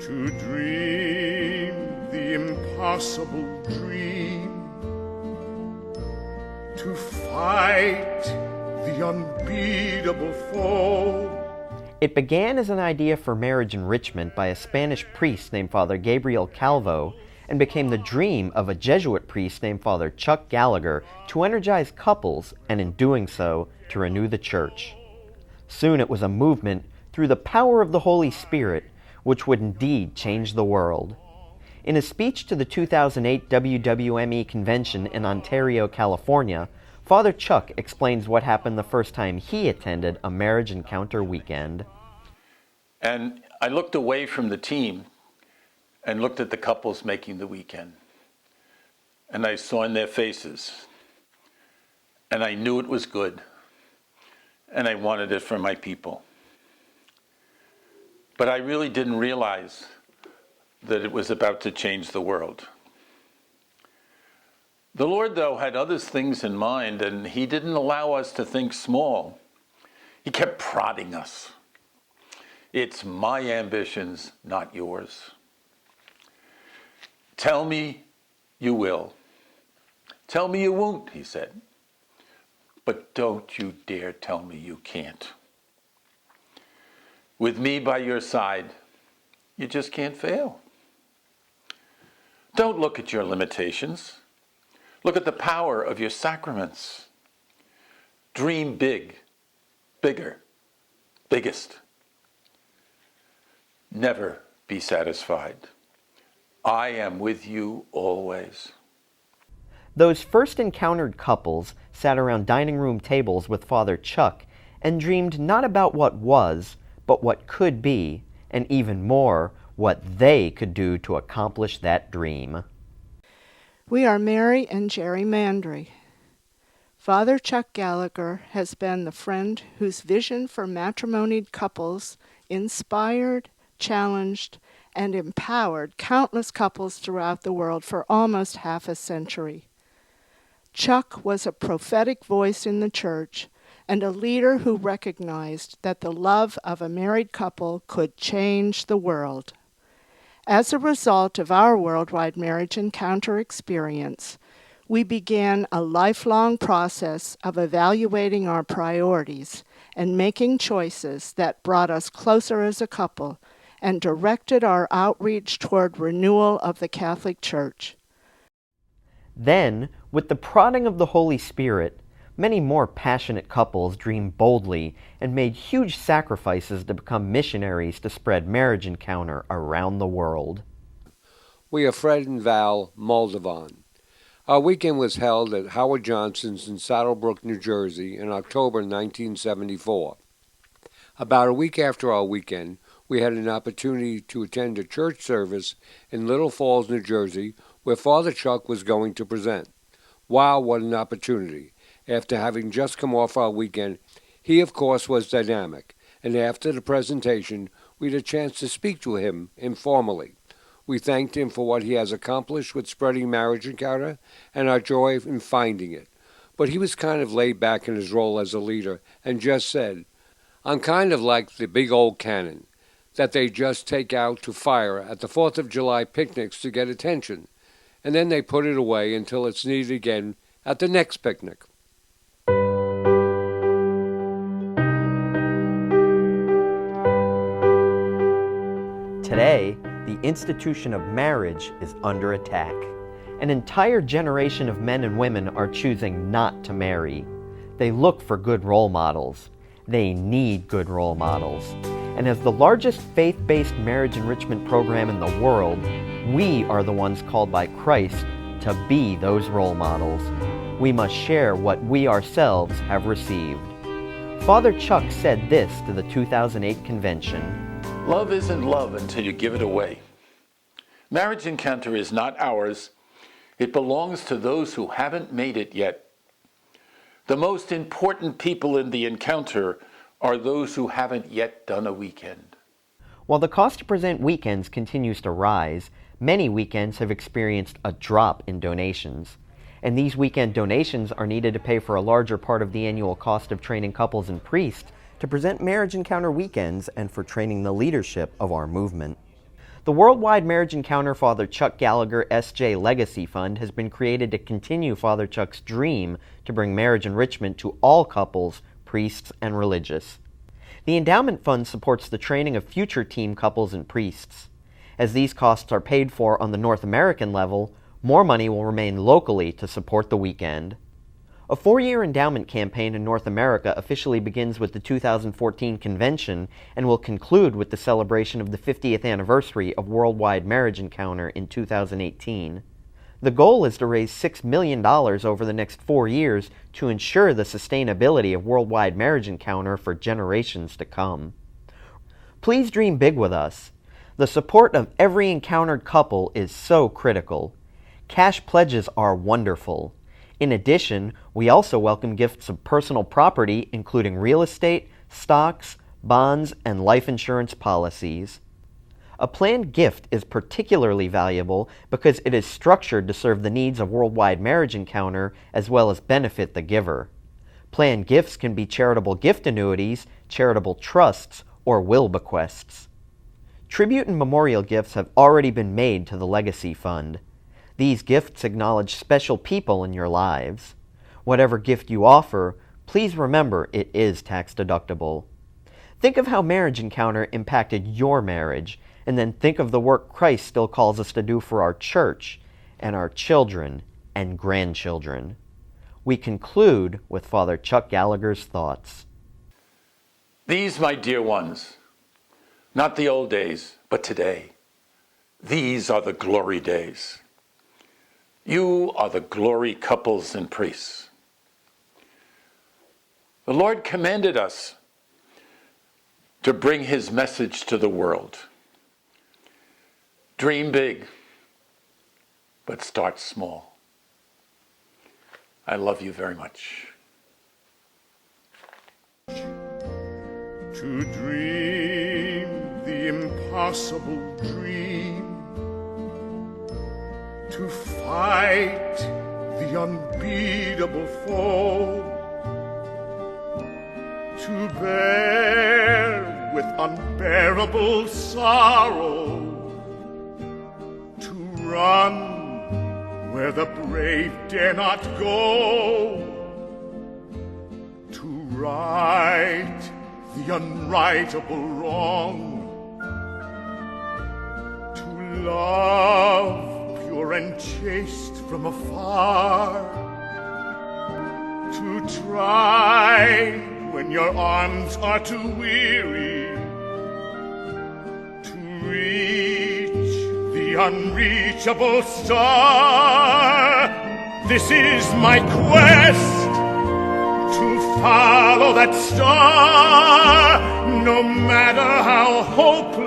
to dream the impossible dream, to fight the unbeatable foe. It began as an idea for marriage enrichment by a Spanish priest named Father Gabriel Calvo, and became the dream of a Jesuit priest named Father Chuck Gallagher to energize couples, and in doing so, to renew the church. Soon it was a movement through the power of the Holy Spirit, which would indeed change the world. In a speech to the 2008 WWME convention in Ontario, California, Father Chuck explains what happened the first time he attended a marriage encounter weekend. And I looked away from the team and looked at the couples making the weekend. And I saw in their faces, and I knew it was good, and I wanted it for my people. But I really didn't realize that it was about to change the world. The Lord, though, had other things in mind, and He didn't allow us to think small. He kept prodding us. It's my ambitions, not yours. Tell me you will. Tell me you won't, He said. But don't you dare tell me you can't. With me by your side, you just can't fail. Don't look at your limitations. Look at the power of your sacraments. Dream big, bigger, biggest. Never be satisfied. I am with you always. Those first encountered couples sat around dining room tables with Father Chuck and dreamed not about what was, but what could be, and even more, what they could do to accomplish that dream. We are Mary and Jerry Mandry. Father Chuck Gallagher has been the friend whose vision for matrimonied couples inspired, challenged, and empowered countless couples throughout the world for almost half a century. Chuck was a prophetic voice in the church and a leader who recognized that the love of a married couple could change the world. As a result of our worldwide marriage encounter experience, we began a lifelong process of evaluating our priorities and making choices that brought us closer as a couple and directed our outreach toward renewal of the Catholic Church. Then, with the prodding of the Holy Spirit, many more passionate couples dreamed boldly and made huge sacrifices to become missionaries to spread marriage encounter around the world. We are Fred and Val Moldovan. Our weekend was held at Howard Johnson's in Saddlebrook, New Jersey in October 1974. About a week after our weekend, we had an opportunity to attend a church service in Little Falls, New Jersey, where Father Chuck was going to present. Wow, what an opportunity. After having just come off our weekend, he, of course, was dynamic, and after the presentation, we had a chance to speak to him informally. We thanked him for what he has accomplished with spreading marriage encounter and our joy in finding it. But he was kind of laid back in his role as a leader and just said, I'm kind of like the big old cannon that they just take out to fire at the 4th of July picnics to get attention, and then they put it away until it's needed again at the next picnic. Today, the institution of marriage is under attack. An entire generation of men and women are choosing not to marry. They look for good role models. They need good role models. And as the largest faith-based marriage enrichment program in the world, we are the ones called by Christ to be those role models. We must share what we ourselves have received. Father Chuck said this to the 2008 convention. Love isn't love until you give it away. Marriage encounter is not ours. It belongs to those who haven't made it yet. The most important people in the encounter are those who haven't yet done a weekend. While the cost to present weekends continues to rise, many weekends have experienced a drop in donations. And these weekend donations are needed to pay for a larger part of the annual cost of training couples and priests to present marriage encounter weekends and for training the leadership of our movement. The Worldwide Marriage Encounter Father Chuck Gallagher S.J. Legacy Fund has been created to continue Father Chuck's dream to bring marriage enrichment to all couples, priests, and religious. The endowment fund supports the training of future team couples and priests. As these costs are paid for on the North American level, more money will remain locally to support the weekend. A 4-year endowment campaign in North America officially begins with the 2014 convention and will conclude with the celebration of the 50th anniversary of Worldwide Marriage Encounter in 2018. The goal is to raise $6 million over the next 4 years to ensure the sustainability of Worldwide Marriage Encounter for generations to come. Please dream big with us. The support of every encountered couple is so critical. Cash pledges are wonderful. In addition, we also welcome gifts of personal property, including real estate, stocks, bonds, and life insurance policies. A planned gift is particularly valuable because it is structured to serve the needs of Worldwide Marriage Encounter as well as benefit the giver. Planned gifts can be charitable gift annuities, charitable trusts, or will bequests. Tribute and memorial gifts have already been made to the Legacy Fund. These gifts acknowledge special people in your lives. Whatever gift you offer, please remember it is tax deductible. Think of how Marriage Encounter impacted your marriage, and then think of the work Christ still calls us to do for our church and our children and grandchildren. We conclude with Father Chuck Gallagher's thoughts. These, my dear ones, not the old days, but today. These are the glory days. You are the glory couples and priests. The Lord commanded us to bring his message to the world. Dream big, but start small. I love you very much. To dream the impossible dream, to fight the unbeatable foe, to bear with unbearable sorrow, to run where the brave dare not go, to right the unrightable wrong, to love pure and chaste from afar, to try when your arms are too weary, to reach the unreachable star. This is my quest, to follow that star, no matter how hopeless